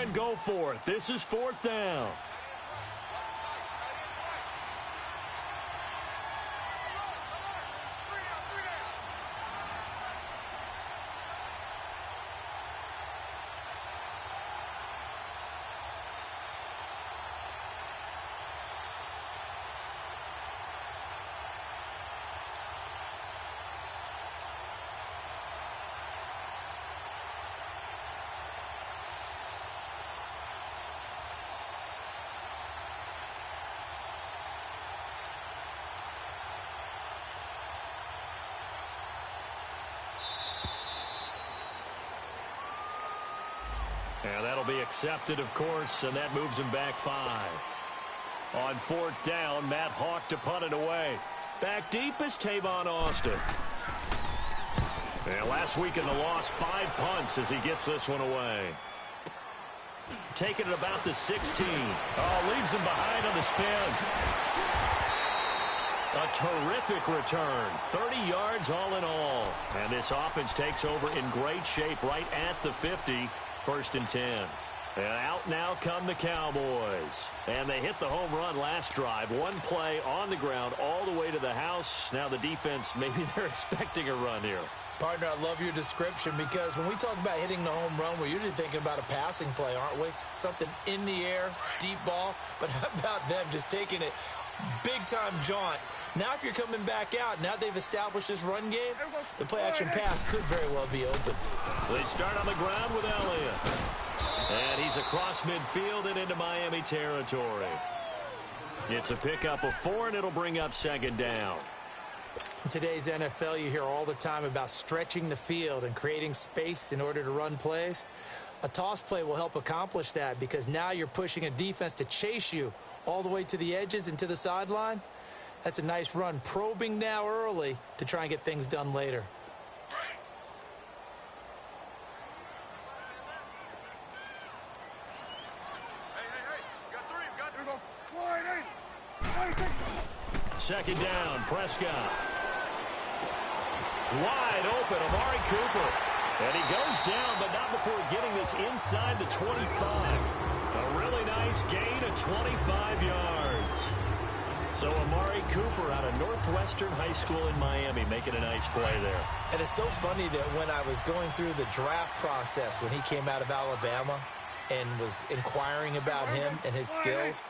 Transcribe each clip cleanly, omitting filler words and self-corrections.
and go for it. This is 4th down. And that'll be accepted, of course, and that moves him back 5. On 4th down, Matt Hawk to punt it away. Back deep is Tavon Austin. And last week in the loss, 5 punts as he gets this one away. Taking it about the 16. Oh, leaves him behind on the spin. A terrific return. 30 yards all in all. And this offense takes over in great shape right at the 50. 1st and 10. And out now come the Cowboys. And they hit the home run last drive. One play on the ground all the way to the house. Now the defense, maybe they're expecting a run here. Partner, I love your description because when we talk about hitting the home run, we're usually thinking about a passing play, aren't we? Something in the air, deep ball. But how about them just taking it big-time jaunt? Now if you're coming back out, now they've established this run game, the play-action pass could very well be open. They start on the ground with Elliott. And he's across midfield and into Miami territory. It's a pickup of 4, and it'll bring up 2nd down. In today's NFL, you hear all the time about stretching the field and creating space in order to run plays. A toss play will help accomplish that because now you're pushing a defense to chase you all the way to the edges and to the sideline. That's a nice run, probing now early to try and get things done later. Second down, Prescott. Wide open, Amari Cooper. And he goes down, but not before getting this inside the 25. A really nice gain of 25 yards. So Amari Cooper out of Northwestern High School in Miami making a nice play there. And it's so funny that when I was going through the draft process when he came out of Alabama and was inquiring about him and his skills,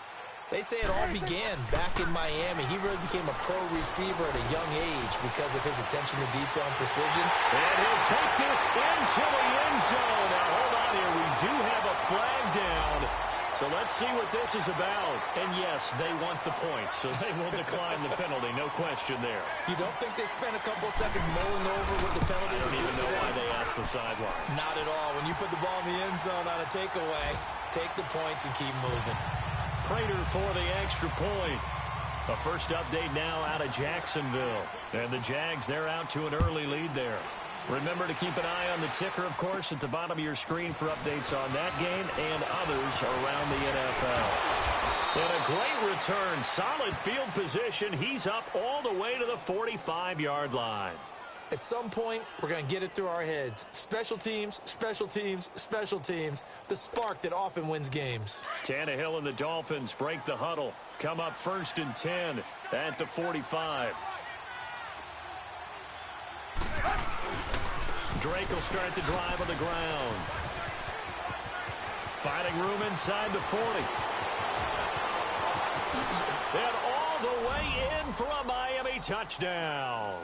they say it all began back in Miami. He really became a pro receiver at a young age because of his attention to detail and precision. And he'll take this into the end zone. Now, hold on here. We do have a flag down. So let's see what this is about. And, yes, they want the points, so they will decline the penalty. No question there. You don't think they spent a couple seconds mulling over what the penalty I don't even know why they asked the sideline. Not at all. When you put the ball in the end zone on a takeaway, take the points and keep moving. Prater for the extra point. A first update now out of Jacksonville. And the Jags, they're out to an early lead there. Remember to keep an eye on the ticker, of course, at the bottom of your screen for updates on that game and others around the NFL. And a great return. Solid field position. He's up all the way to the 45-yard line. At some point, we're going to get it through our heads. Special teams, special teams, special teams. The spark that often wins games. Tannehill and the Dolphins break the huddle. Come up 1st and 10 at the 45. Drake will start the drive on the ground. Finding room inside the 40. And all the way in for a Miami touchdown.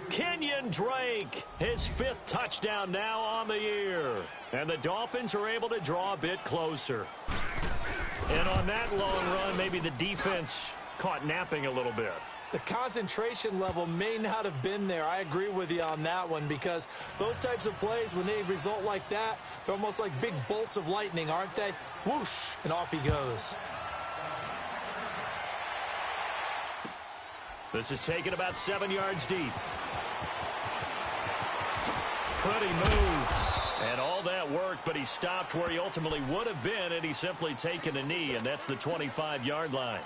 Kenyon Drake, his 5th touchdown now on the year. And the Dolphins are able to draw a bit closer. And on that long run, maybe the defense caught napping a little bit. The concentration level may not have been there. I agree with you on that one because those types of plays, when they result like that, they're almost like big bolts of lightning, aren't they? Whoosh, and off he goes. This is taken about 7 yards deep. Pretty move. And all that work, but he stopped where he ultimately would have been, and he's simply taken a knee, and that's the 25-yard line.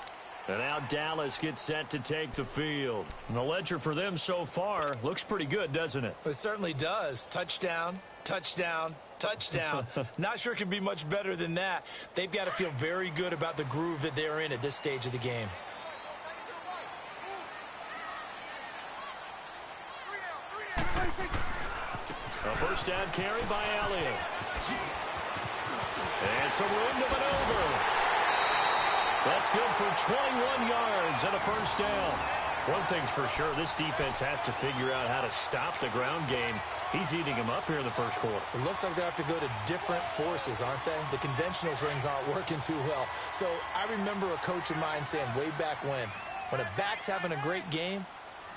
And now Dallas gets set to take the field. And the ledger for them so far looks pretty good, doesn't it? It certainly does. Touchdown, touchdown, touchdown. Not sure it can be much better than that. They've got to feel very good about the groove that they're in at this stage of the game. A first down carry by Elliott. And some room to maneuver. That's good for 21 yards and a first down. One thing's for sure, this defense has to figure out how to stop the ground game. He's eating them up here in the first quarter. It looks like they have to go to different forces, aren't they? The conventional things aren't working too well. So I remember a coach of mine saying way back when a back's having a great game,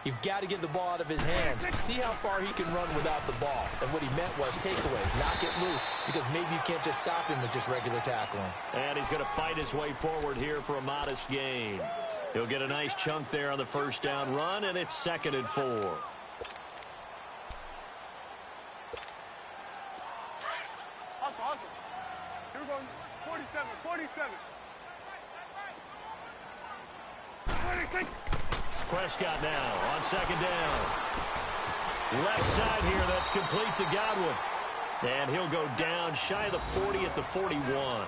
you've got to get the ball out of his hands. See how far he can run without the ball. And what he meant was takeaways, knock it loose, because maybe you can't just stop him with just regular tackling. And he's going to fight his way forward here for a modest gain. He'll get a nice chunk there on the first down run, and it's 2nd and 4. Awesome, awesome. Here we go. 47, 47. 46. Prescott now on 2nd down. Left side here, that's complete to Godwin. And he'll go down shy of the 40 at the 41.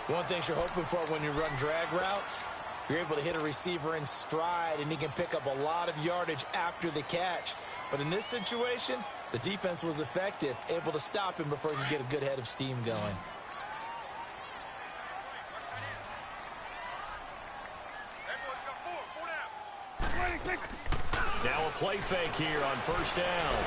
One thing you're hoping for when you run drag routes, you're able to hit a receiver in stride, and he can pick up a lot of yardage after the catch. But in this situation, the defense was effective, able to stop him before he could get a good head of steam going. Now a play fake here on first down.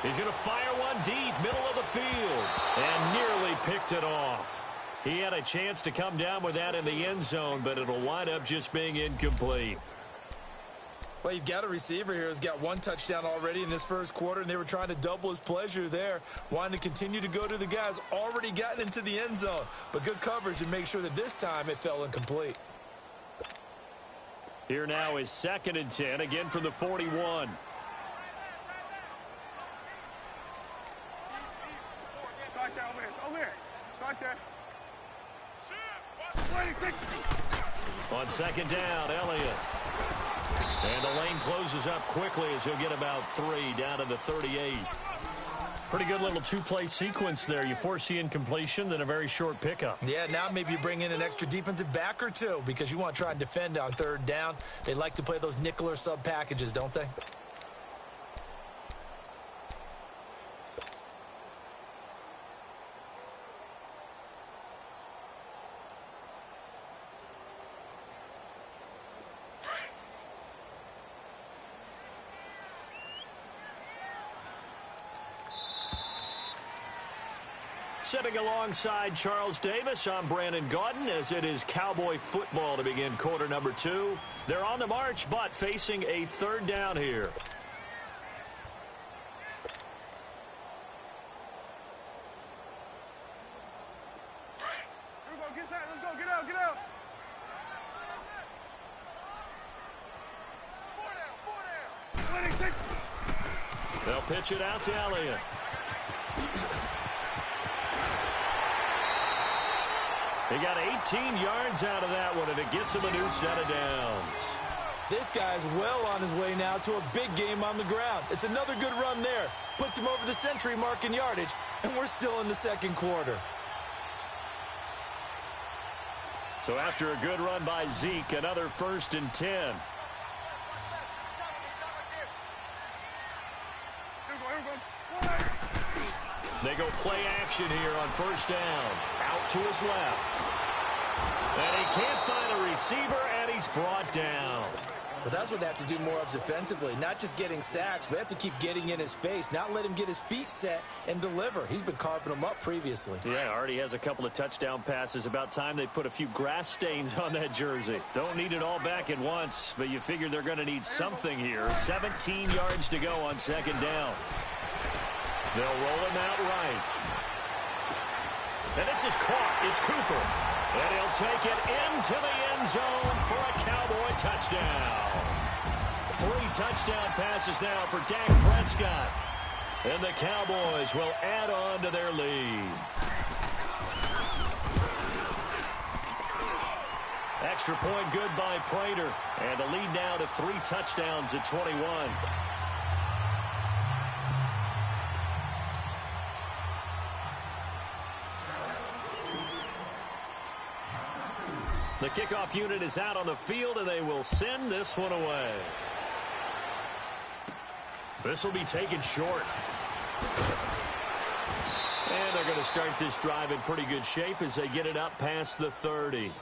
He's going to fire one deep, middle of the field, and nearly picked it off. He had a chance to come down with that in the end zone, but it'll wind up just being incomplete. Well, you've got a receiver here who's got one touchdown already in this first quarter, and they were trying to double his pleasure there, wanting to continue to go to the guys already gotten into the end zone. But good coverage to make sure that this time it fell incomplete. Here now is 2nd and 10, again from the 41. Start there, over here. Start there. On 2nd down, Elliott. And the lane closes up quickly as he'll get about 3 down to the 38. Pretty good little two-play sequence there. You force the incompletion, then a very short pickup. Yeah, now maybe you bring in an extra defensive back or two because you want to try and defend on 3rd down. They like to play those nickel or sub packages, don't they? Sitting alongside Charles Davis, I'm Brandon Gaudin as it is Cowboy football to begin quarter number 2. They're on the march, but facing a 3rd down here. Here we go, get that, let's go, get out, get out. 26. They'll pitch it out to Elliott. He got 18 yards out of that one, and it gets him a new set of downs. This guy's well on his way now to a big game on the ground. It's another good run there. Puts him over the century mark in yardage, and we're still in the 2nd quarter. So after a good run by Zeke, another 1st and 10. They go play action here on 1st down. Out to his left. And he can't find a receiver, and he's brought down. But that's what they have to do more of defensively. Not just getting sacks, but they have to keep getting in his face, not let him get his feet set and deliver. He's been carving them up previously. Yeah, already has a couple of touchdown passes. About time they put a few grass stains on that jersey. Don't need it all back at once, but you figure they're going to need something here. 17 yards to go on 2nd down. They'll roll him out right. And this is caught. It's Cooper. And he'll take it into the end zone for a Cowboy touchdown. 3 touchdown passes now for Dak Prescott. And the Cowboys will add on to their lead. Extra point good by Prater. And the lead now to 3 touchdowns at 21. The kickoff unit is out on the field, and they will send this one away. This will be taken short. And they're going to start this drive in pretty good shape as they get it up past the 30.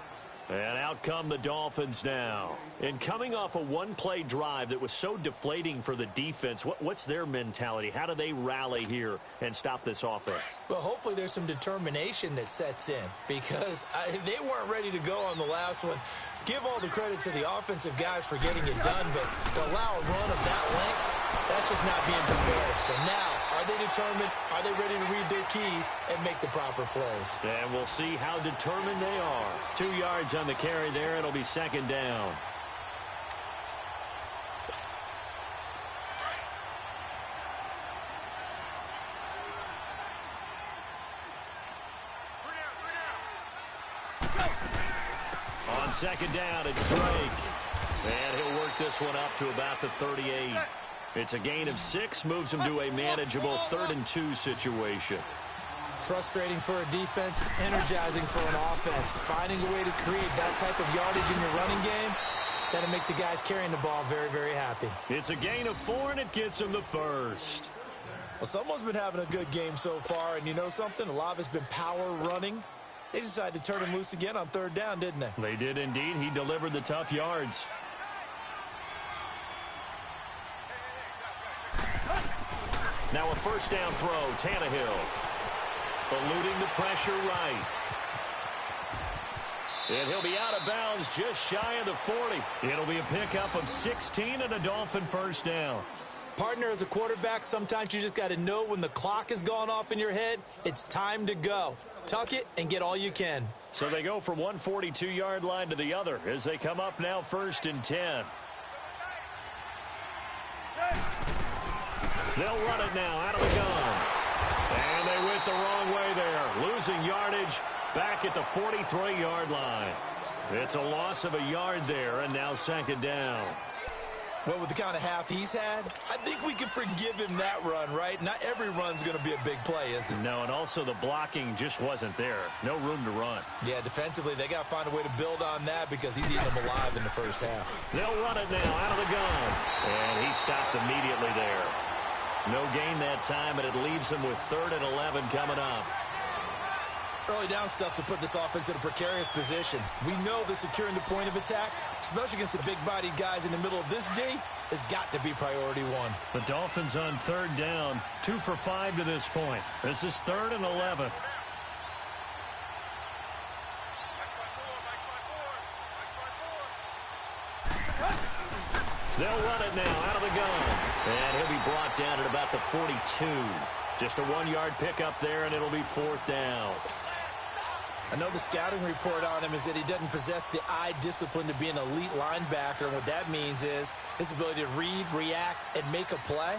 And out come the Dolphins now. And coming off a one-play drive that was so deflating for the defense, what's their mentality? How do they rally here and stop this offense? Well, hopefully there's some determination that sets in because they weren't ready to go on the last one. Give all the credit to the offensive guys for getting it done, but to allow a run of that length, that's just not being prepared. So now, are they determined? Are they ready to read their keys and make the proper plays? And we'll see how determined they are. 2 yards on the carry there. It'll be second down. On second down, it's Drake. And he'll work this one up to about the 38. It's a gain of 6, moves him to a manageable 3rd and 2 situation. Frustrating for a defense, energizing for an offense. Finding a way to create that type of yardage in your running game, that'll make the guys carrying the ball very, very happy. It's a gain of 4, and it gets him the first. Well, someone's been having a good game so far, and you know something? A lot of it's been power running. They decided to turn him loose again on 3rd down, didn't they? They did indeed. He delivered the tough yards. Now a first down throw, Tannehill. Eluding the pressure right. And he'll be out of bounds just shy of the 40. It'll be a pickup of 16 and a Dolphin first down. Partner, as a quarterback, sometimes you just got to know when the clock has gone off in your head, it's time to go. Tuck it and get all you can. So they go from one 42-yard line to the other as they come up now 1st and 10. They'll run it now out of the gun. And they went the wrong way there. Losing yardage back at the 43-yard line. It's a loss of a yard there, and now 2nd down. Well, with the kind of half he's had, I think we can forgive him that run, right? Not every run's going to be a big play, is it? No, and also the blocking just wasn't there. No room to run. Yeah, defensively, they got to find a way to build on that because he's eating them alive in the first half. They'll run it now out of the gun. And he stopped immediately there. No gain that time, and it leaves him with 3rd and 11 coming up. Early down stuff to put this offense in a precarious position. We know that securing the point of attack, especially against the big-bodied guys in the middle of this D, has got to be priority 1. The Dolphins on 3rd down, 2 for 5 to this point. This is 3rd and 11. They'll run it now out of the gun. And he'll be brought down at about the 42. Just a 1-yard pickup there, and it'll be 4th down. I know the scouting report on him is that he doesn't possess the eye discipline to be an elite linebacker. And what that means is his ability to read, react, and make a play.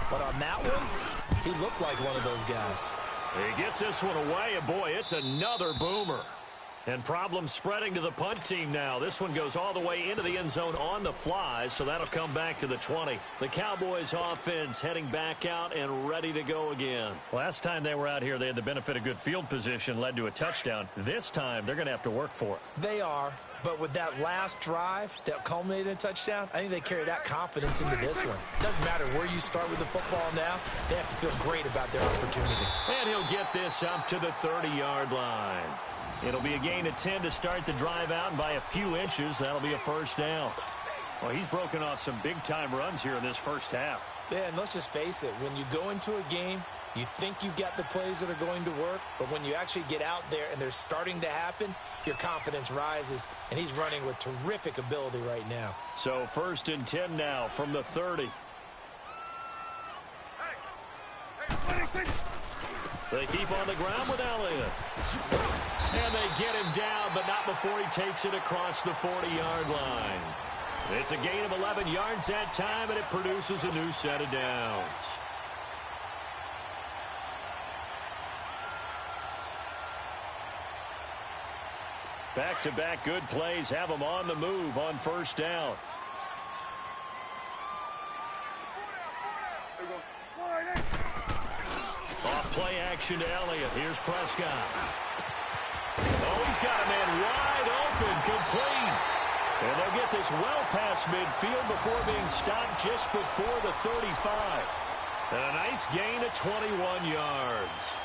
But on that one, he looked like one of those guys. He gets this one away, and boy, it's another boomer. And problems spreading to the punt team now. This one goes all the way into the end zone on the fly, so that'll come back to the 20. The Cowboys offense heading back out and ready to go again. Last time they were out here, they had the benefit of good field position, led to a touchdown. This time, they're going to have to work for it. They are, but with that last drive that culminated in a touchdown, I think they carry that confidence into this one. Doesn't matter where you start with the football now, they have to feel great about their opportunity. And he'll get this up to the 30-yard line. It'll be a gain of 10 to start the drive out, and by a few inches, that'll be a first down. Well, he's broken off some big-time runs here in this first half. Yeah, and let's just face it. When you go into a game, you think you've got the plays that are going to work, but when you actually get out there and they're starting to happen, your confidence rises, and he's running with terrific ability right now. So 1st and 10 now from the 30. They keep on the ground with Elliott. And they get him down, but not before he takes it across the 40-yard line. It's a gain of 11 yards that time, and it produces a new set of downs. Back-to-back good plays have them on the move on 1st down. Off play action to Elliott. Here's Prescott. Oh, he's got a man wide open. open, complete. And they'll get this well past midfield before being stopped just before the 35. And a nice gain of 21 yards.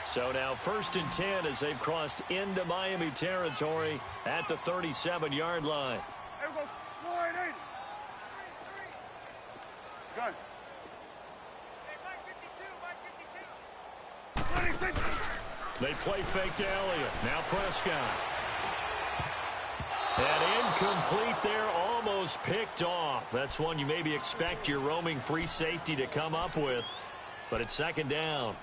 So now 1st and 10 as they've crossed into Miami territory at the 37-yard line. There we go. Line 80. Good. Hey, Mike 52, Mike 52. They play fake to Elliott. Now Prescott. And incomplete there, almost picked off. That's one you maybe expect your roaming free safety to come up with. But it's 2nd down.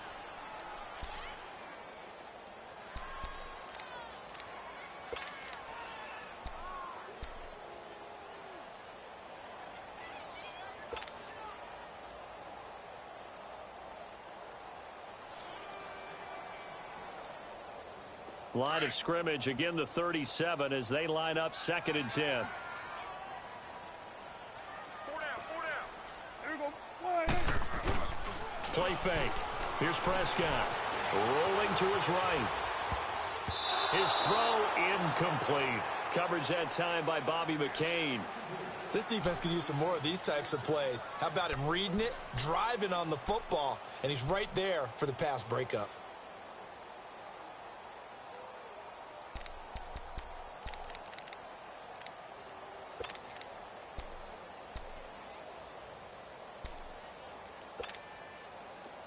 Line of scrimmage, again the 37 as they line up 2nd and 10. 4 down, 4 down. There we go. Line 80. Play fake. Here's Prescott. Rolling to his right. His throw incomplete. Coverage that time by Bobby McCain. This defense could use some more of these types of plays. How about him reading it, driving on the football, and he's right there for the pass breakup.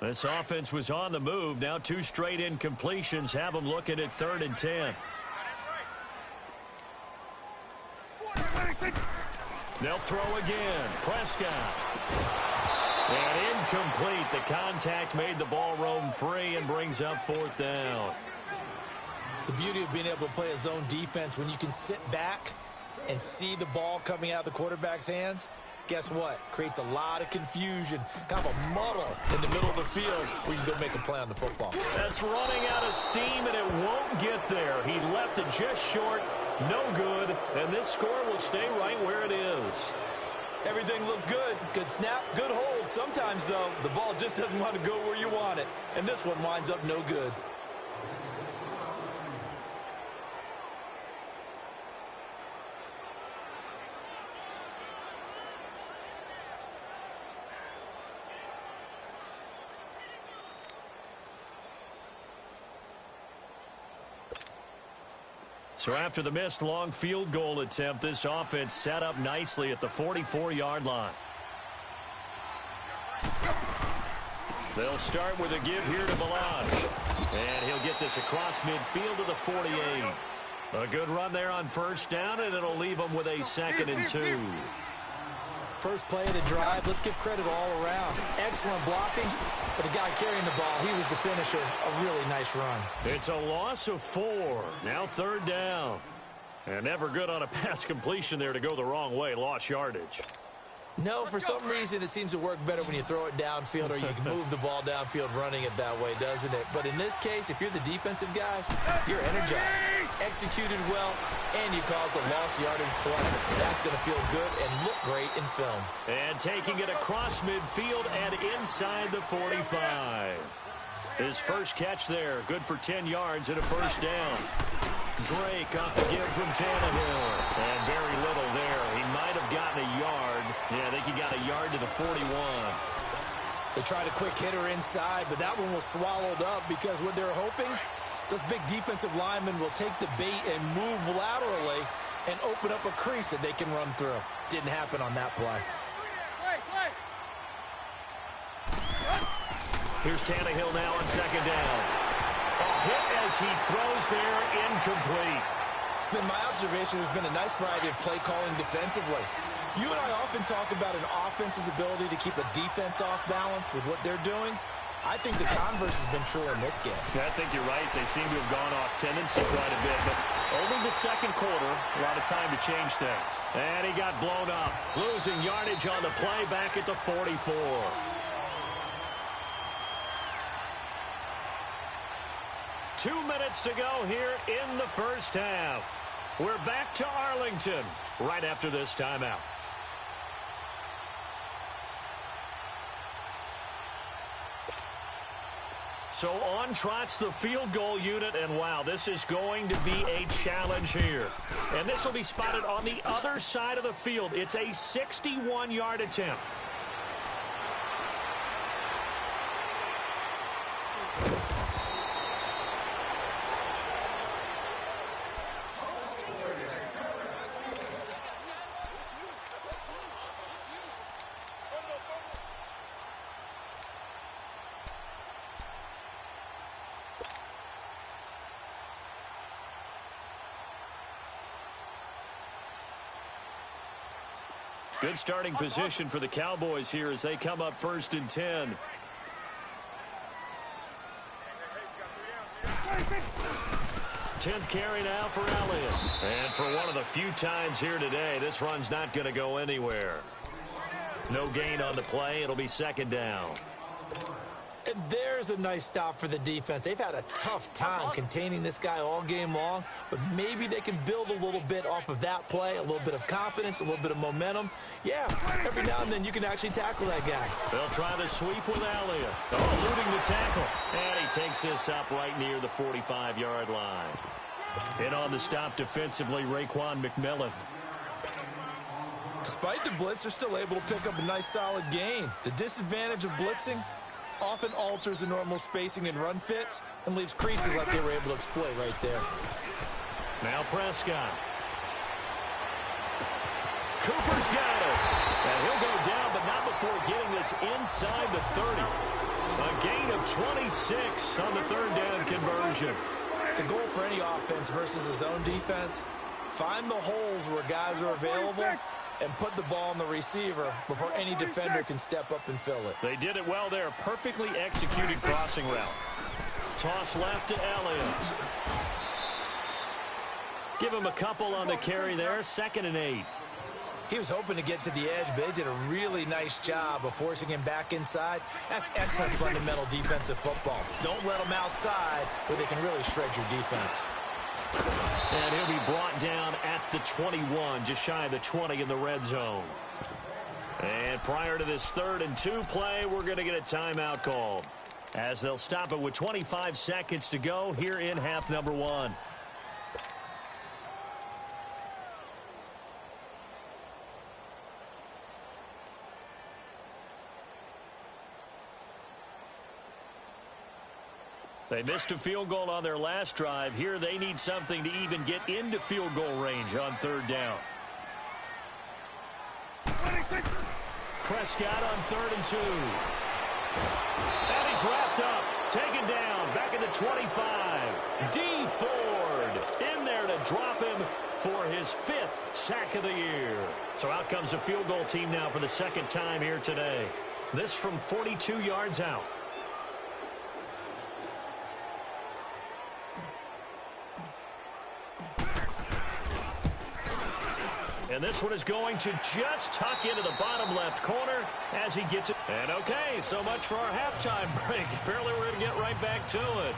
This offense was on the move. Now 2 straight incompletions have them looking at 3rd and 10. They'll throw again. Prescott. And incomplete. The contact made the ball roam free and brings up 4th down. The beauty of being able to play a zone defense when you can sit back and see the ball coming out of the quarterback's hands, guess what? Creates a lot of confusion, kind of a muddle in the middle of the field where you can go make a play on the football. That's running out of steam, and it won't get there. He left it just short, no good, and this score will stay right where it is. Everything looked good. Good snap, good hold. Sometimes, though, the ball just doesn't want to go where you want it, and this one winds up no good. So after the missed long field goal attempt, this offense set up nicely at the 44-yard line. They'll start with a give here to Melange. And he'll get this across midfield to the 48. A good run there on 1st down, and it'll leave them with a 2nd and 2. First play of the drive, let's give credit all around. Excellent blocking, but the guy carrying the ball, he was the finisher. A really nice run. It's a loss of 4. Now 3rd down. And never good on a pass completion there to go the wrong way. Lost yardage. No, for some reason, it seems to work better when you throw it downfield or you can move the ball downfield running it that way, doesn't it? But in this case, if you're the defensive guys, you're energized, executed well, and you caused a lost yardage play. That's going to feel good and look great in film. And taking it across midfield and inside the 45. His first catch there, good for 10 yards and a 1st down. Drake off the give from Tannehill. And very little there. He might have gotten a yard. Yeah, I think he got a yard to the 41. They tried a quick hitter inside, but that one was swallowed up because what they're hoping, those big defensive linemen will take the bait and move laterally and open up a crease that they can run through. Didn't happen on that play. Here's Tannehill now on 2nd down. A hit as he throws there, incomplete. It's been my observation there's been a nice variety of play calling defensively. You and I often talk about an offense's ability to keep a defense off balance with what they're doing. I think the converse has been true in this game. Yeah, I think you're right. They seem to have gone off tendency quite a bit, but only the 2nd quarter, a lot of time to change things. And he got blown up, losing yardage on the play back at the 44. Two minutes to go here in the 1st half. We're back to Arlington right after this timeout. So on trots the field goal unit, and wow, this is going to be a challenge here. And this will be spotted on the other side of the field. It's a 61-yard attempt. Good starting position for the Cowboys here as they come up 1st and 10. Tenth carry now for Elliott. And for one of the few times here today, this run's not going to go anywhere. No gain on the play. It'll be 2nd down. And there's a nice stop for the defense. They've had a tough time containing this guy all game long, but maybe they can build a little bit off of that play, a little bit of confidence, a little bit of momentum. Yeah, every now and then you can actually tackle that guy. They'll try the sweep with Elliott. Eluding the tackle. And he takes this up right near the 45-yard line. In on the stop defensively, Raekwon McMillan. Despite the blitz, they're still able to pick up a nice solid gain. The disadvantage of blitzing often alters the normal spacing and run fits and leaves creases like they were able to exploit right there. Now Prescott. Cooper's got it. And he'll go down, but not before getting this inside the 30. A gain of 26 on the 3rd down conversion. The goal for any offense versus his own defense, find the holes where guys are available and put the ball on the receiver before any defender can step up and fill it. They did it well there. Perfectly executed crossing route. Toss left to Elliott. Give him a couple on the carry there. 2nd and 8. He was hoping to get to the edge, but they did a really nice job of forcing him back inside. That's excellent fundamental defensive football. Don't let him outside where they can really shred your defense. And he'll be brought down at the 21, just shy of the 20 in the red zone. And prior to this 3rd and 2 play, we're going to get a timeout called, as they'll stop it with 25 seconds to go here in half number 1. They missed a field goal on their last drive. Here they need something to even get into field goal range on 3rd down. Prescott on 3rd and 2. And he's wrapped up. Taken down. Back at the 25. D. Ford in there to drop him for his 5th sack of the year. So out comes a field goal team now for the 2nd time here today. This from 42 yards out. And this one is going to just tuck into the bottom left corner as he gets it. And okay, so much for our halftime break. Apparently we're going to get right back to it.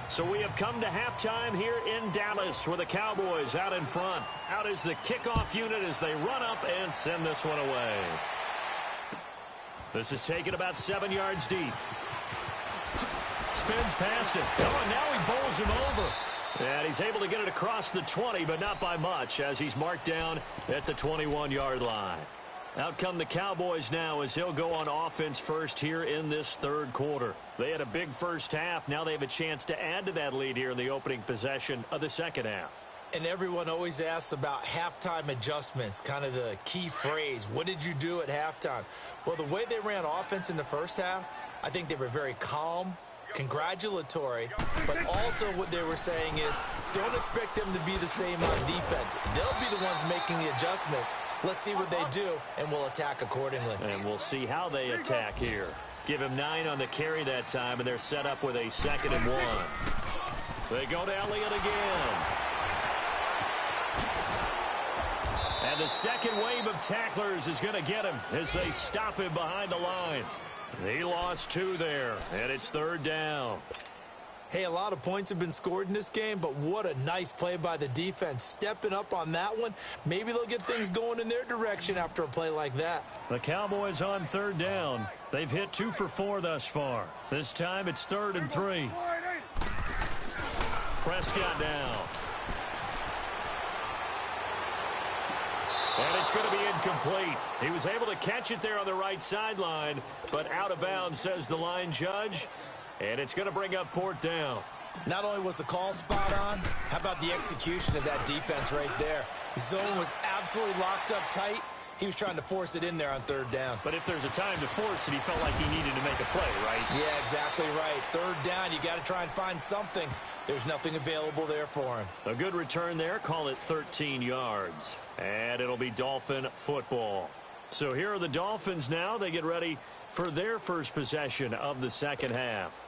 So we have come to halftime here in Dallas with the Cowboys out in front. Out is the kickoff unit as they run up and send this one away. This is taken about 7 yards deep. Spins past it. Oh, and now he bowls him over. And he's able to get it across the 20, but not by much, as he's marked down at the 21-yard line. Out come the Cowboys now as he'll go on offense first here in this 3rd quarter. They had a big first half. Now they have a chance to add to that lead here in the opening possession of the 2nd half. And everyone always asks about halftime adjustments, kind of the key phrase. What did you do at halftime? Well, the way they ran offense in the first half, I think they were very calm, congratulatory, but also what they were saying is don't expect them to be the same on defense. They'll be the ones making the adjustments. Let's see what they do, and we'll attack accordingly. And we'll see how they attack here. Give him 9 on the carry that time, and they're set up with a 2nd and 1. They go to Elliott again. And the second wave of tacklers is going to get him as they stop him behind the line. He lost 2 there, and it's 3rd down. Hey, a lot of points have been scored in this game, but what a nice play by the defense. Stepping up on that one, maybe they'll get things going in their direction after a play like that. The Cowboys on third down. They've hit 2 for 4 thus far. This time it's 3rd and 3. Prescott down. And it's going to be incomplete. He was able to catch it there on the right sideline, but out of bounds, says the line judge. And it's going to bring up 4th down. Not only was the call spot on, how about the execution of that defense right there? Zone was absolutely locked up tight. He was trying to force it in there on 3rd down. But if there's a time to force it, he felt like he needed to make a play, right? Yeah, exactly right. 3rd down, you got to try and find something. There's nothing available there for him. A good return there. Call it 13 yards. And it'll be Dolphin football. So here are the Dolphins now. They get ready for their first possession of the second half.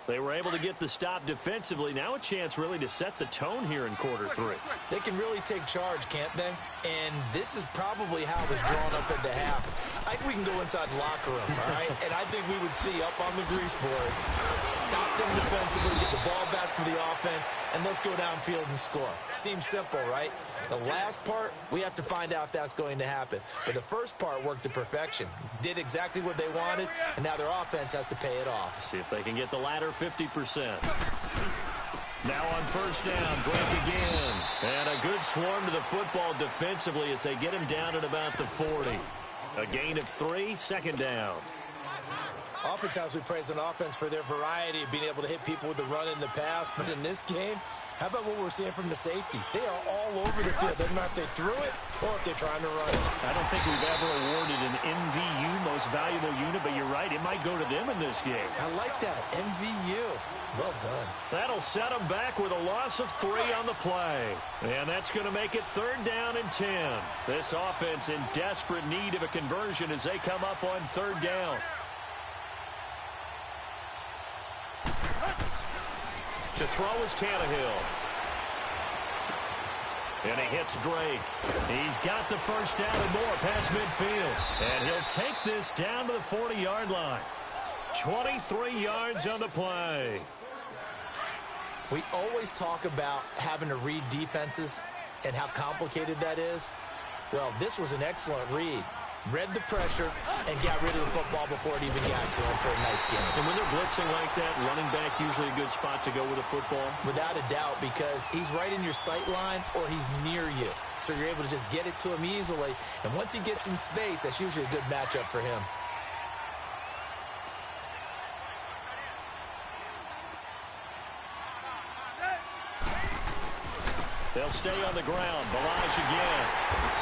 They were able to get the stop defensively. Now a chance really to set the tone here in quarter 3. They can really take charge, can't they? And this is probably how it was drawn up at the half. I think we can go inside the locker room, all right? And I think we would see up on the grease boards, stop them defensively, get the ball back for the offense, and let's go downfield and score. Seems simple, right? The last part, we have to find out if that's going to happen. But the first part worked to perfection. Did exactly what they wanted, and now their offense has to pay it off. See if they can get the latter 50%. Now on first down, Drake again. And a good swarm to the football defensively as they get him down at about the 40. A gain of 3, 2nd down. Oftentimes we praise an offense for their variety of being able to hit people with the run in the pass. But in this game, how about what we're seeing from the safeties? They are all over the field. Doesn't matter if they threw it or if they're trying to run it. I don't think we've ever awarded an MVU, most valuable unit, but you're right, it might go to them in this game. I like that, MVU. Well done. That'll set them back with a loss of 3 on the play. And that's going to make it 3rd down and 10. This offense in desperate need of a conversion as they come up on 3rd down. To throw is Tannehill. And he hits Drake. He's got the first down and more past midfield. And he'll take this down to the 40-yard line. 23 yards on the play. We always talk about having to read defenses and how complicated that is. Well, this was an excellent read. Read the pressure and got rid of the football before it even got to him for a nice game. And when they're blitzing like that, running back usually a good spot to go with a football? Without a doubt, because he's right in your sight line or he's near you. So you're able to just get it to him easily. And once he gets in space, that's usually a good matchup for him. They'll stay on the ground. Balaj again.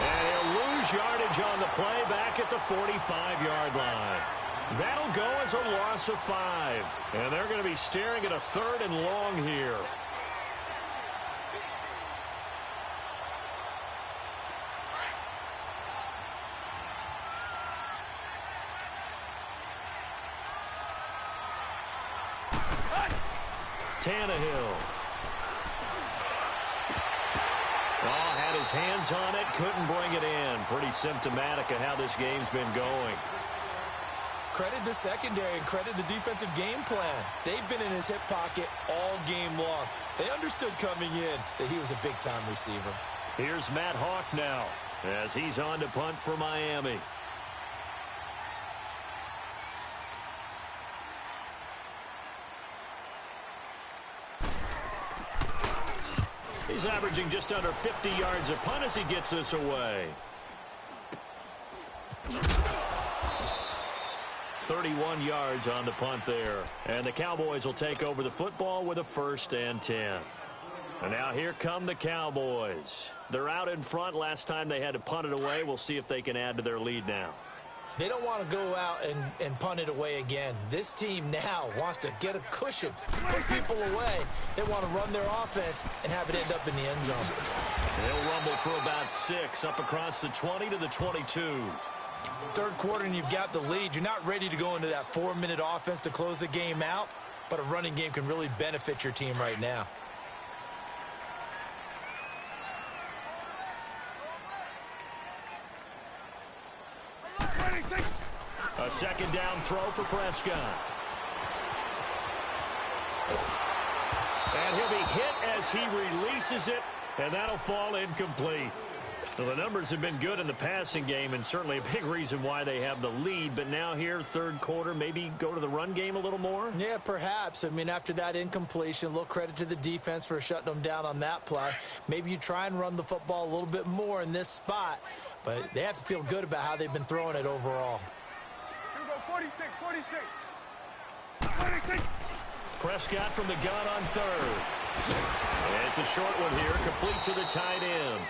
And he'll lose yardage on the play back at the 45-yard line. That'll go as a loss of 5. And they're going to be staring at a 3rd and long here. Tannehill. Had his hands on it, couldn't bring it in. Pretty symptomatic of how this game's been going. Credit the secondary and credit the defensive game plan. They've been in his hip pocket all game long. They understood coming in that he was a big-time receiver. Here's Matt Hawk now as he's on to punt for Miami. He's averaging just under 50 yards a punt as he gets this away. 31 yards on the punt there. And the Cowboys will take over the football with a 1st and 10. And now here come the Cowboys. They're out in front. Last time they had to punt it away. We'll see if they can add to their lead now. They don't want to go out and punt it away again. This team now wants to get a cushion, put people away. They want to run their offense and have it end up in the end zone. They'll rumble for about 6 up across the 20 to the 22. 3rd quarter and you've got the lead. You're not ready to go into that 4-minute offense to close the game out, but a running game can really benefit your team right now. A 2nd down throw for Prescott. And he'll be hit as he releases it, and that'll fall incomplete. So the numbers have been good in the passing game, and certainly a big reason why they have the lead. But now here, third quarter, maybe go to the run game a little more? Yeah, perhaps. I mean, after that incompletion, a little credit to the defense for shutting them down on that play. Maybe you try and run the football a little bit more in this spot, but they have to feel good about how they've been throwing it overall. Here we go, 46. Prescott from the gun on third. And it's a short one here, complete to the tight end.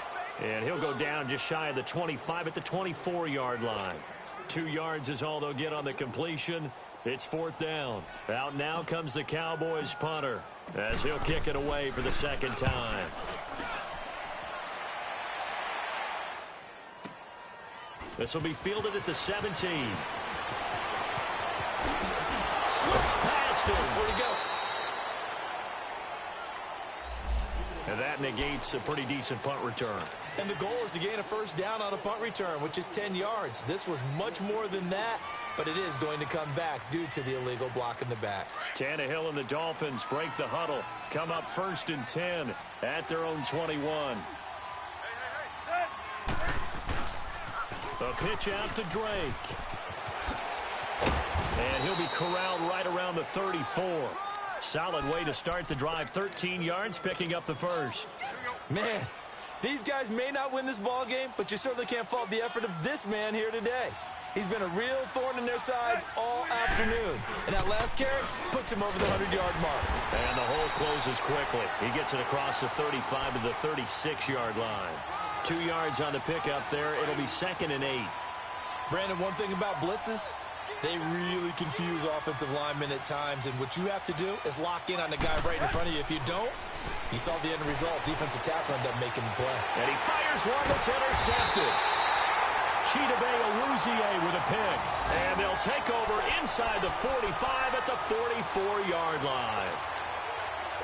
And he'll go down just shy of the 25 at the 24-yard line. 2 yards is all they'll get on the completion. It's fourth down. Out now comes the Cowboys punter as he'll kick it away for the second time. This will be fielded at the 17. Slips past him. Where'd he go? And that negates a pretty decent punt return. And the goal is to gain a first down on a punt return, which is 10 yards. This was much more than that, but it is going to come back due to the illegal block in the back. Tannehill and the Dolphins break the huddle. Come up 1st and 10 at their own 21. A pitch out to Drake. And he'll be corralled right around the 34. Solid way to start the drive. 13 yards, picking up the first. Man, these guys may not win this ball game, but you certainly can't fault the effort of this man here today. He's been a real thorn in their sides all afternoon. And that last carry puts him over the 100-yard mark. And the hole closes quickly. He gets it across the 35 to the 36-yard line. 2 yards on the pickup there. It'll be 2nd and 8. Brandon, one thing about blitzes, they really confuse offensive linemen at times, and what you have to do is lock in on the guy right in front of you. If you don't, you saw the end result. Defensive tackle ended up making the play. And he fires one that's intercepted. Chidobe Awuzie with a pick. And they'll take over inside the 45 at the 44-yard line.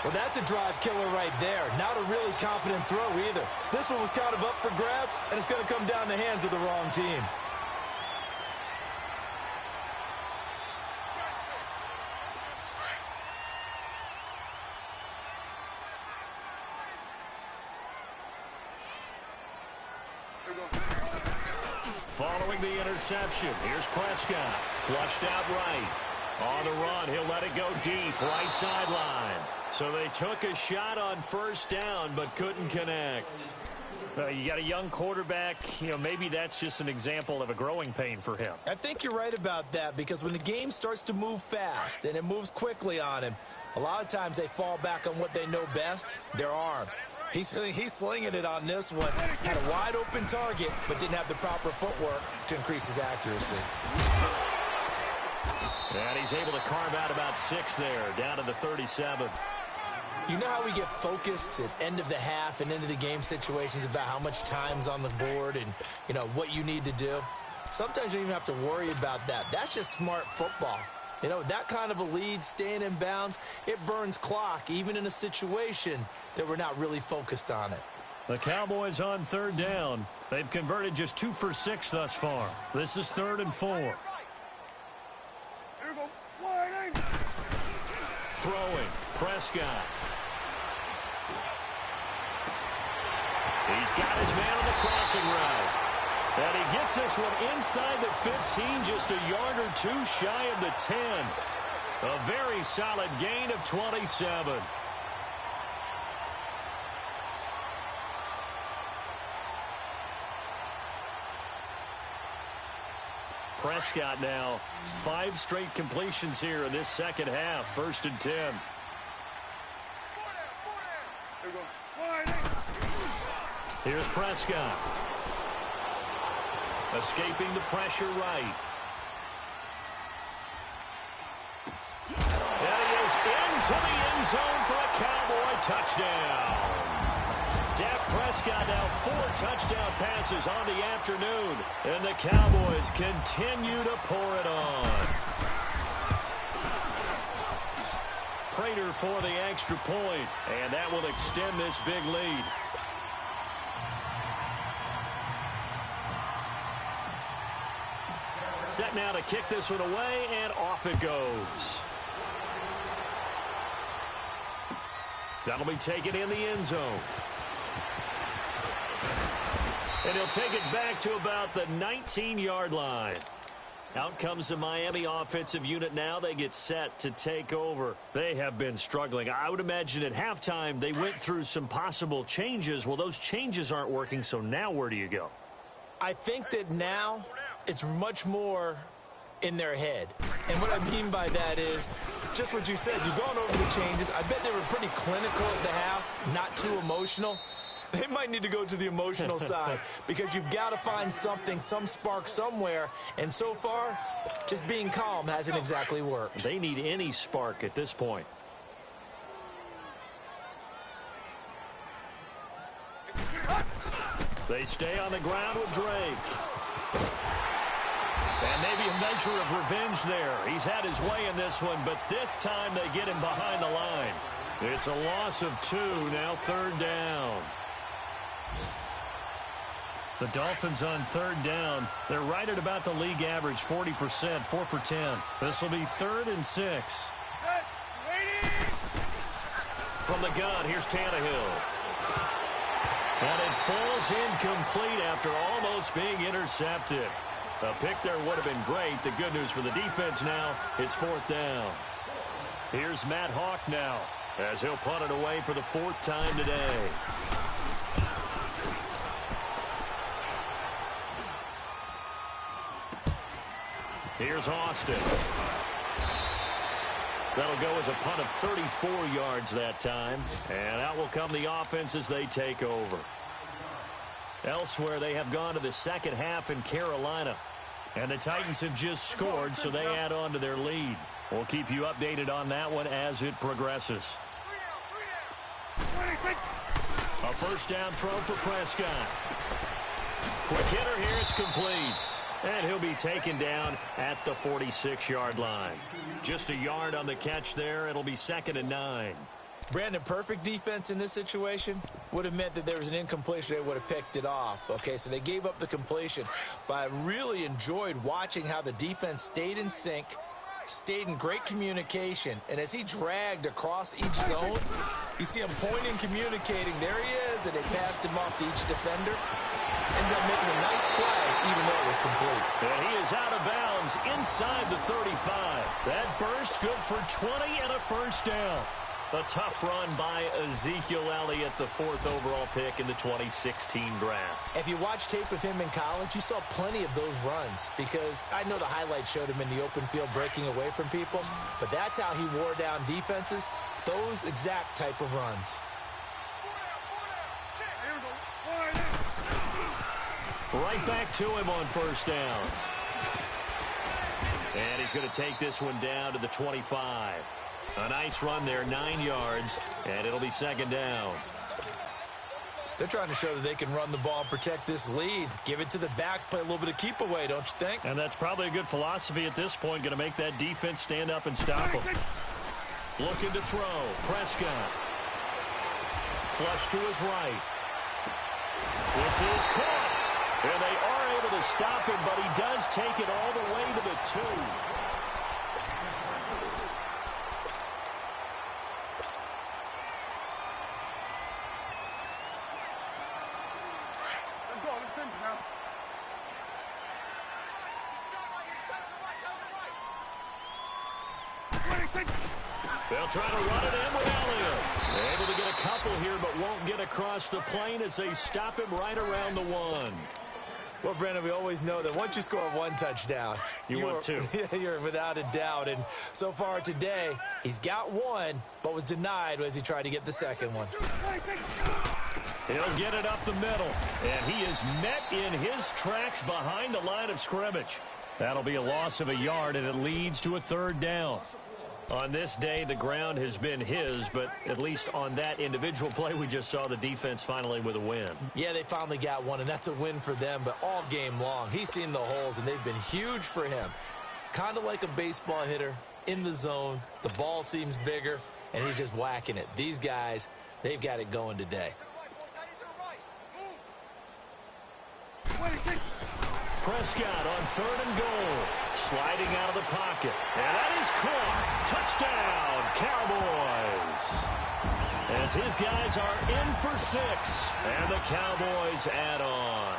Well, that's a drive killer right there. Not a really confident throw either. This one was kind of up for grabs, and it's going to come down the hands of the wrong team. Following the interception, here's Prescott. Flushed out right. On the run, he'll let it go deep, right sideline. So they took a shot on first down, but couldn't connect. You got a young quarterback, maybe that's just an example of a growing pain for him. I think you're right about that, because when the game starts to move fast and it moves quickly on him, a lot of times they fall back on what they know best, their arm. He's slinging it on this one. Had a wide open target, but didn't have the proper footwork to increase his accuracy. And he's able to carve out about 6 there, down to the 37. You know how we get focused at end of the half and into the game situations about how much time's on the board and, what you need to do? Sometimes you don't even have to worry about that. That's just smart football. That kind of a lead, staying in bounds, it burns clock, even in a situation that we're not really focused on it. The Cowboys on 3rd down. They've converted just 2 for 6 thus far. This is 3rd and 4. Here we go. Wide angle. Throwing. Prescott. He's got his man on the crossing route. And he gets this one inside the 15, just a yard or 2 shy of the 10. A very solid gain of 27. Prescott now, 5 straight completions here in this second half. 1st and 10. Here we go. Wide angle. Here's Prescott. Escaping the pressure right. And he is into the end zone for a Cowboy touchdown. Dak Prescott now 4 touchdown passes on the afternoon. And the Cowboys continue to pour it on. Prater for the extra point. And that will extend this big lead. Set now to kick this one away, and off it goes. That'll be taken in the end zone. And he'll take it back to about the 19-yard line. Out comes the Miami offensive unit now. They get set to take over. They have been struggling. I would imagine at halftime they went through some possible changes. Well, those changes aren't working, so now where do you go? I think that now it's much more in their head. And what I mean by that is just what you said. You've gone over the changes. I bet they were pretty clinical at the half, not too emotional. They might need to go to the emotional side because you've got to find something, some spark somewhere. And so far, just being calm hasn't exactly worked. They need any spark at this point. They stay on the ground with Drake. And maybe a measure of revenge there. He's had his way in this one, but this time they get him behind the line. It's a loss of 2, now 3rd down. The Dolphins on 3rd down. They're right at about the league average, 40%, 4 for 10. This will be 3rd and 6. From the gun, here's Tannehill. And it falls incomplete after almost being intercepted. A pick there would have been great. The good news for the defense now, it's 4th down. Here's Matt Hawk now as he'll punt it away for the 4th time today. Here's Austin. That'll go as a punt of 34 yards that time. And out will come the offense as they take over. Elsewhere, they have gone to the second half in Carolina. And the Titans have just scored, so they add on to their lead. We'll keep you updated on that one as it progresses. A first down throw for Prescott. Quick hitter here, it's complete. And he'll be taken down at the 46-yard line. Just a yard on the catch there. It'll be 2nd and 9. Brandon, perfect defense in this situation would have meant that there was an incompletion. They would have picked it off. Okay, so they gave up the completion. But I really enjoyed watching how the defense stayed in sync, stayed in great communication. And as he dragged across each zone, you see him pointing, communicating. There he is, and they passed him off to each defender. Ended up making a nice play, even though it was complete. And he is out of bounds inside the 35. That burst good for 20 and a first down. A tough run by Ezekiel Elliott, the 4th overall pick in the 2016 draft. If you watch tape of him in college, you saw plenty of those runs because I know the highlights showed him in the open field breaking away from people, but that's how he wore down defenses, those exact type of runs. Right back to him on first down. And he's going to take this one down to the 25. A nice run there, 9 yards, and it'll be 2nd down. They're trying to show that they can run the ball and protect this lead. Give it to the backs, play a little bit of keep away, don't you think? And that's probably a good philosophy at this point, going to make that defense stand up and stop them. Looking to throw, Prescott. Flush to his right. This is caught. And they are able to stop him, but he does take it all the way to the 2. They'll try to run it in with Elliott. Able to get a couple here, but won't get across the plane as they stop him right around the 1. Well, Brandon, we always know that once you score 1 touchdown, you want 2. You're without a doubt. And so far today, he's got 1, but was denied as he tried to get the second one. He'll get it up the middle, and he is met in his tracks behind the line of scrimmage. That'll be a loss of a yard, and it leads to a 3rd down. On this day, the ground has been his, but at least on that individual play, we just saw the defense finally with a win. Yeah, they finally got one, and that's a win for them, but all game long, he's seen the holes, and they've been huge for him. Kind of like a baseball hitter in the zone. The ball seems bigger, and he's just whacking it. These guys, they've got it going today. Prescott on 3rd and goal. Sliding out of the pocket. And that is caught. Touchdown, Cowboys. as his guys are in for 6, and the Cowboys add on.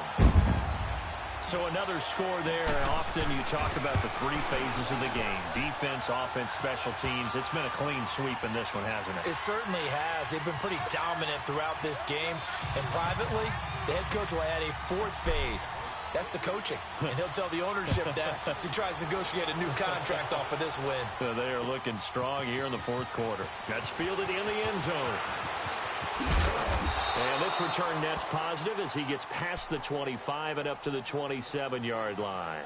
So another score there. Often you talk about the 3 phases of the game: defense, offense, special teams. It's been a clean sweep in this one, hasn't it? It certainly has. They've been pretty dominant throughout this game. And privately, the head coach will add a 4th phase. That's the coaching. And he'll tell the ownership that as he tries to negotiate a new contract off of this win. They are looking strong here in the 4th quarter. That's fielded in the end zone. And this return net's positive as he gets past the 25 and up to the 27-yard line.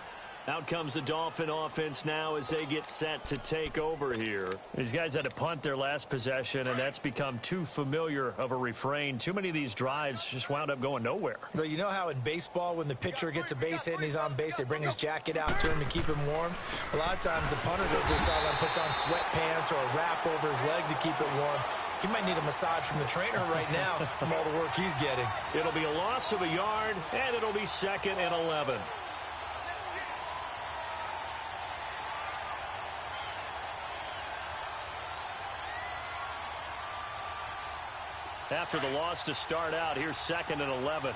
Out comes the Dolphin offense now as they get set to take over here. These guys had to punt their last possession, and that's become too familiar of a refrain. Too many of these drives just wound up going nowhere. But you know how in baseball, when the pitcher gets a base hit and he's on base, they bring his jacket out to him to keep him warm? A lot of times the punter goes to the sideline, puts on sweatpants or a wrap over his leg to keep it warm. He might need a massage from the trainer right now from all the work he's getting. It'll be a loss of a yard, and it'll be 2nd and 11. After the loss to start out, here's 2nd and 11.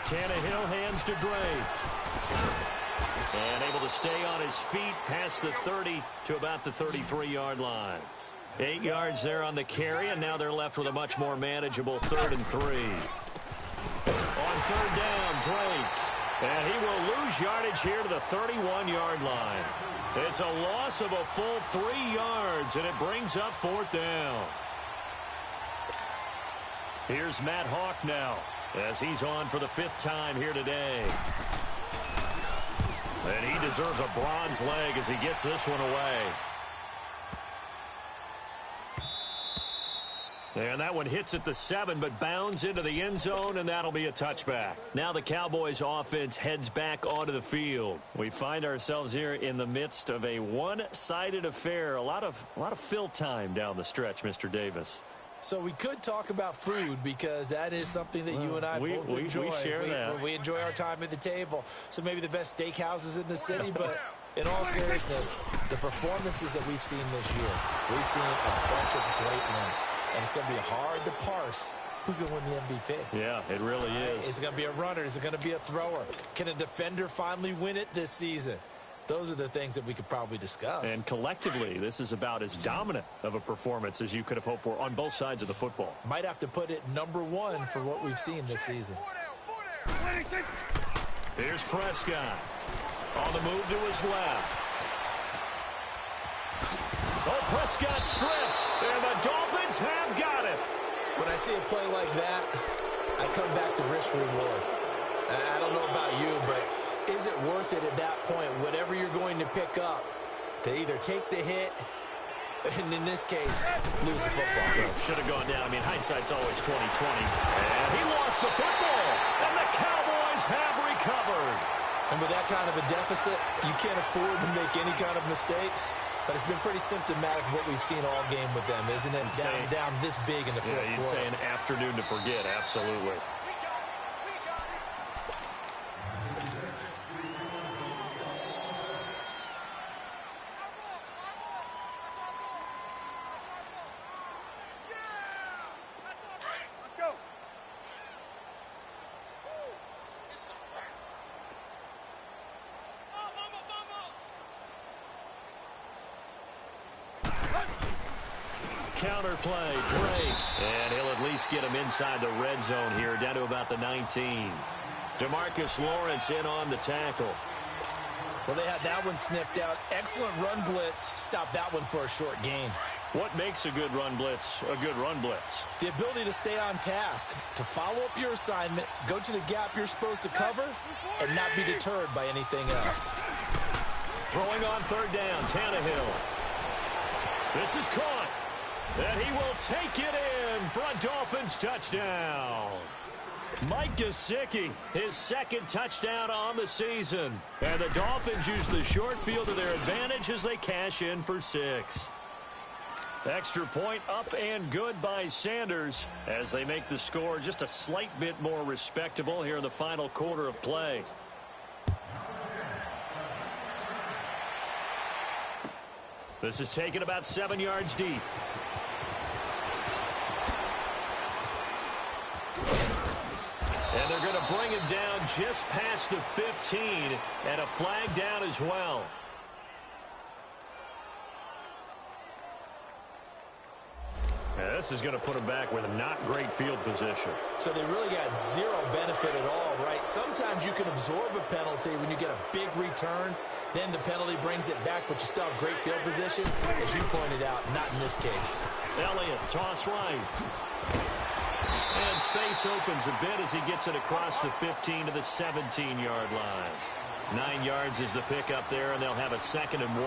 Tannehill hands to Drake. And able to stay on his feet past the 30 to about the 33-yard line. 8 yards there on the carry, and now they're left with a much more manageable 3rd and 3. On 3rd down, Drake. And he will lose yardage here to the 31-yard line. It's a loss of a full 3 yards, and it brings up 4th down. Here's Matt Hawk now, as he's on for the 5th time here today. And he deserves a bronze leg as he gets this one away. And that one hits at the 7, but bounds into the end zone, and that'll be a touchback. Now the Cowboys offense heads back onto the field. We find ourselves here in the midst of a one-sided affair. A lot of fill time down the stretch, Mr. Davis. So we could talk about food because that is something that you and I both enjoy. We share that. We enjoy our time at the table. So maybe the best steakhouses in the city, but in all seriousness, the performances that we've seen this year, we've seen a bunch of great ones. And it's going to be hard to parse who's going to win the MVP. Yeah, it really is. Is it going to be a runner? Is it going to be a thrower? Can a defender finally win it this season? Those are the things that we could probably discuss. And collectively, this is about as dominant of a performance as you could have hoped for on both sides of the football. Might have to put it #1 for what we've seen this season. Here's Prescott. On the move to his left. Oh, Prescott stripped, and the Dolphins have got it. When I see a play like that, I come back to risk reward. I don't know about you, but is it worth it at that point, whatever you're going to pick up, to either take the hit, and in this case, lose the football? Well, should have gone down. I mean, hindsight's always 20/20. And he lost the football, and the Cowboys have recovered. And with that kind of a deficit, you can't afford to make any kind of mistakes. But it's been pretty symptomatic of what we've seen all game with them, isn't it? Down this big in the fourth quarter. Yeah, you'd say an afternoon to forget, absolutely. Counter play, Drake. And he'll at least get him inside the red zone here, down to about the 19. DeMarcus Lawrence in on the tackle. Well, they had that one sniffed out. Excellent run blitz. Stopped that one for a short gain. What makes a good run blitz a good run blitz? The ability to stay on task, to follow up your assignment, go to the gap you're supposed to cover, and not be deterred by anything else. Throwing on 3rd down, Tannehill. This is caught. And he will take it in for a Dolphins touchdown. Mike Gesicki, his 2nd touchdown on the season. And the Dolphins use the short field to their advantage as they cash in for 6. Extra point up and good by Sanders as they make the score just a slight bit more respectable here in the final quarter of play. This is taken about 7 yards deep. And they're going to bring him down just past the 15, and a flag down as well. Yeah, this is going to put him back with a not great field position. So they really got zero benefit at all, right? Sometimes you can absorb a penalty when you get a big return. Then the penalty brings it back, but you still have great field position. As you pointed out, not in this case. Elliott, toss right. And space opens a bit as he gets it across the 15 to the 17-yard line. 9 yards is the pickup there, and they'll have a 2nd and 1.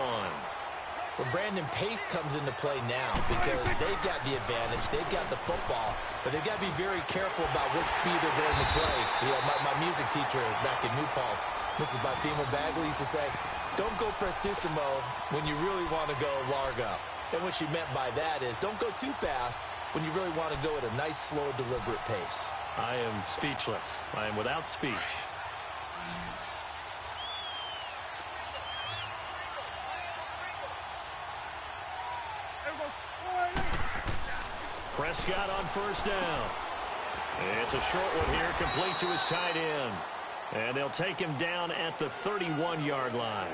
Well, Brandon, pace comes into play now because they've got the advantage. They've got the football, but they've got to be very careful about what speed they're going to play. You know, my music teacher back in New Paltz, Mrs. Bifema Bagley, used to say, don't go prestissimo when you really want to go largo. And what she meant by that is don't go too fast when you really want to go at a nice, slow, deliberate pace. I am speechless. I am without speech. Prescott on first down. It's a short one here, complete to his tight end. And they'll take him down at the 31-yard line.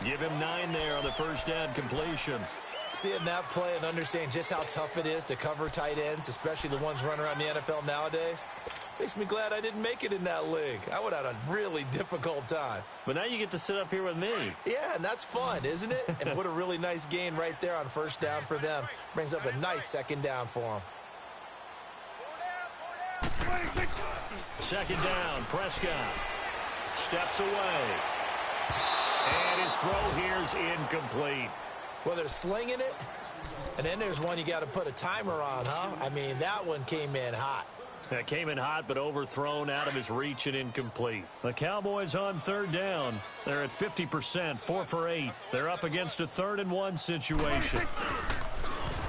Give him 9 there on the first down completion. Seeing that play and understanding just how tough it is to cover tight ends, especially the ones running around the NFL nowadays, makes me glad I didn't make it in that league. I would have had a really difficult time. But now you get to sit up here with me. Yeah, and that's fun, isn't it? And what a really nice gain right there on first down for them. Brings up a nice 2nd down for them. 2nd down, Prescott steps away. And his throw here's incomplete. Well, they're slinging it, and then there's one you got to put a timer on, huh? I mean, that one came in hot. That came in hot, but overthrown out of his reach and incomplete. The Cowboys on 3rd down. They're at 50%, 4 for 8. They're up against a 3rd and 1 situation.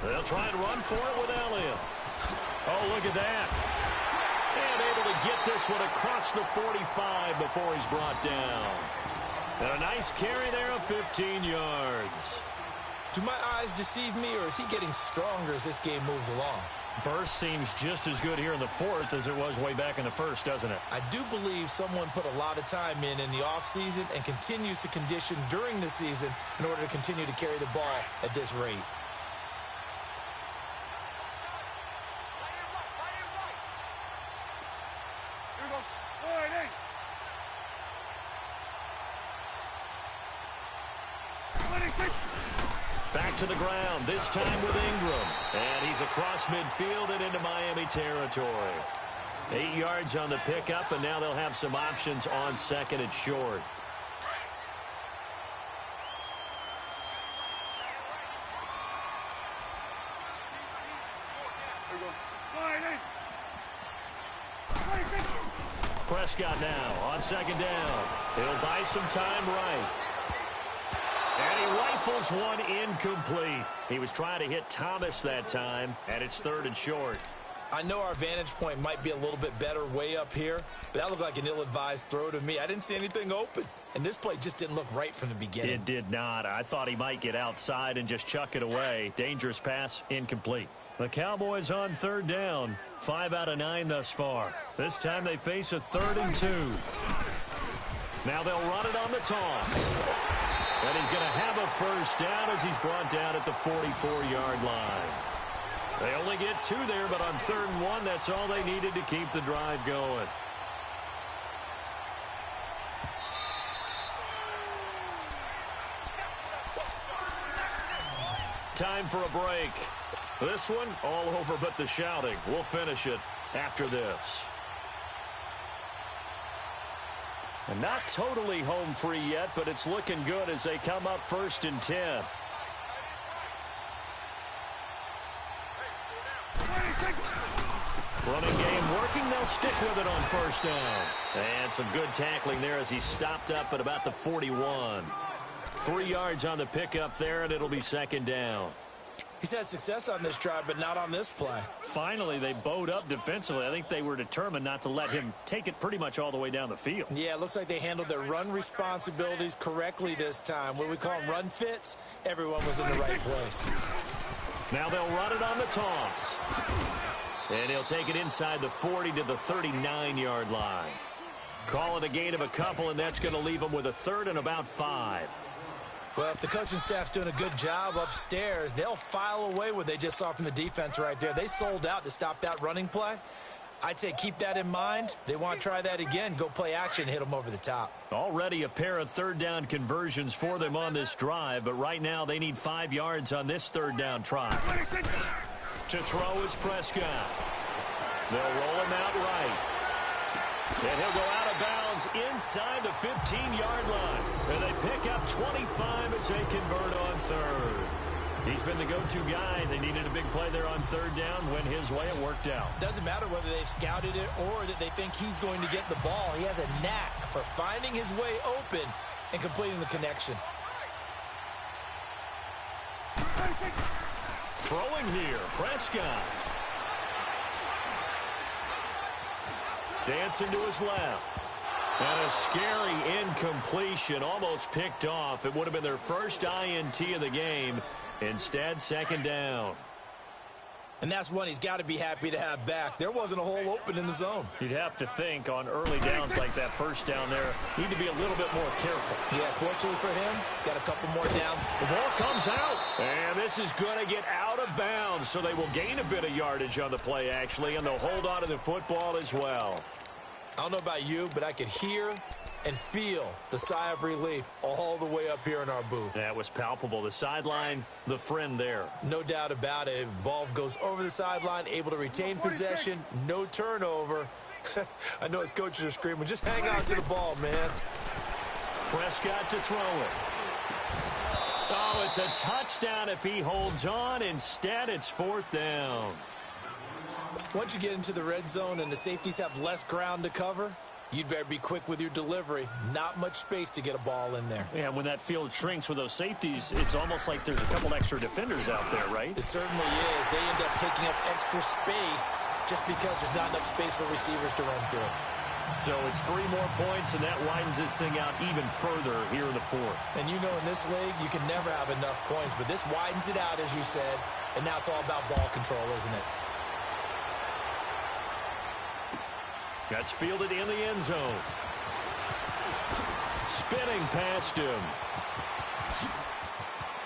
They'll try and run for it with Elliott. Oh, look at that. And able to get this one across the 45 before he's brought down. And a nice carry there of 15 yards. Do my eyes deceive me, or is he getting stronger as this game moves along? Burst seems just as good here in the 4th as it was way back in the 1st, doesn't it? I do believe someone put a lot of time in the offseason and continues to condition during the season in order to continue to carry the ball at this rate. Back to the ground, this time with Ingram. And he's across midfield and into Miami territory. 8 yards on the pickup, and now they'll have some options on 2nd and short. Prescott now on 2nd down. He'll buy some time right. And he rifles one incomplete. He was trying to hit Thomas that time, and it's 3rd and short. I know our vantage point might be a little bit better way up here, but that looked like an ill-advised throw to me. I didn't see anything open, and this play just didn't look right from the beginning. It did not. I thought he might get outside and just chuck it away. Dangerous pass, incomplete. The Cowboys on 3rd down. 5 out of 9 thus far. This time they face a 3rd and 2. Now they'll run it on the toss. And he's going to have a first down as he's brought down at the 44-yard line. They only get 2 there, but on 3rd and 1, that's all they needed to keep the drive going. Time for a break. This one, all over but the shouting. We'll finish it after this. And not totally home free yet, but it's looking good as they come up 1st and 10. Running game working. They'll stick with it on 1st down. And some good tackling there as he stopped up at about the 41. 3 yards on the pickup there, and it'll be 2nd down. He's had success on this drive, but not on this play. Finally, they bowed up defensively. I think they were determined not to let him take it pretty much all the way down the field. Yeah, it looks like they handled their run responsibilities correctly this time. What we call them run fits, everyone was in the right place. Now they'll run it on the toss. And he'll take it inside the 40 to the 39-yard line. Call it a gain of a couple, and that's going to leave them with a third and about 5. Well, if the coaching staff's doing a good job upstairs, they'll file away what they just saw from the defense right there. They sold out to stop that running play. I'd say keep that in mind. They want to try that again. Go play action, hit them over the top. Already a pair of third down conversions for them on this drive, but right now they need 5 yards on this third down try. To throw is Prescott. They'll roll him out right. And he'll go out of bounds inside the 15-yard line. And they pick up 25 as they convert on third. He's been the go-to guy. They needed a big play there on third down. Went his way. It worked out. Doesn't matter whether they've scouted it or that they think he's going to get the ball. He has a knack for finding his way open and completing the connection. Throwing here, Prescott. Dancing to his left. And a scary incompletion, almost picked off. It would have been their first INT of the game. Instead, second down. And that's one he's got to be happy to have back. There wasn't a hole open in the zone. You'd have to think on early downs like that first down there, need to be a little bit more careful. Yeah, fortunately for him, got a couple more downs. The ball comes out. And this is going to get out of bounds, so they will gain a bit of yardage on the play, actually, and they'll hold on to the football as well. I don't know about you, but I could hear and feel the sigh of relief all the way up here in our booth. That was palpable. The sideline, the friend there. No doubt about it. Ball goes over the sideline, able to retain possession, no turnover. I know his coaches are screaming, just hang on to the ball, man. Prescott to throw it. Oh, it's a touchdown if he holds on. Instead, it's fourth down. Once you get into the red zone and the safeties have less ground to cover, you'd better be quick with your delivery. Not much space to get a ball in there. Yeah, when that field shrinks with those safeties, it's almost like there's a couple extra defenders out there, right? It certainly is. They end up taking up extra space just because there's not enough space for receivers to run through. So it's 3 more points, and that widens this thing out even further here in the fourth. And you know in this league, you can never have enough points, but this widens it out, as you said, and now it's all about ball control, isn't it? That's fielded in the end zone. Spinning past him.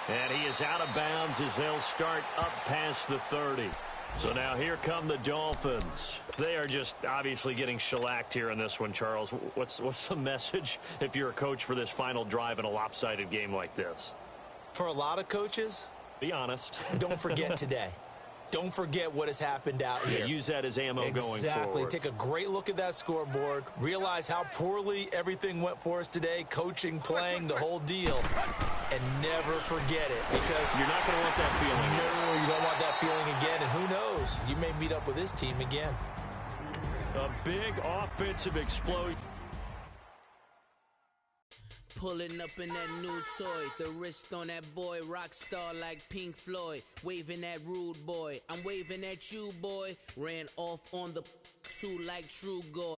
And he is out of bounds as they'll start up past the 30. So now here come the Dolphins. They are just obviously getting shellacked here in this one, Charles. What's the message if you're a coach for this final drive in a lopsided game like this? For a lot of coaches, be honest. Don't forget today. Don't forget what has happened out here. Yeah, use that as ammo going forward. Exactly. Take a great look at that scoreboard. Realize how poorly everything went for us today. Coaching, playing, the whole deal. And never forget it, because you're not going to want that feeling. No, you don't want that feeling again. And who knows? You may meet up with this team again. A big offensive explosion. Pulling up in that new toy, the wrist on that boy, rock star like Pink Floyd, waving at rude boy, I'm waving at you boy, ran off on the two like True Goy.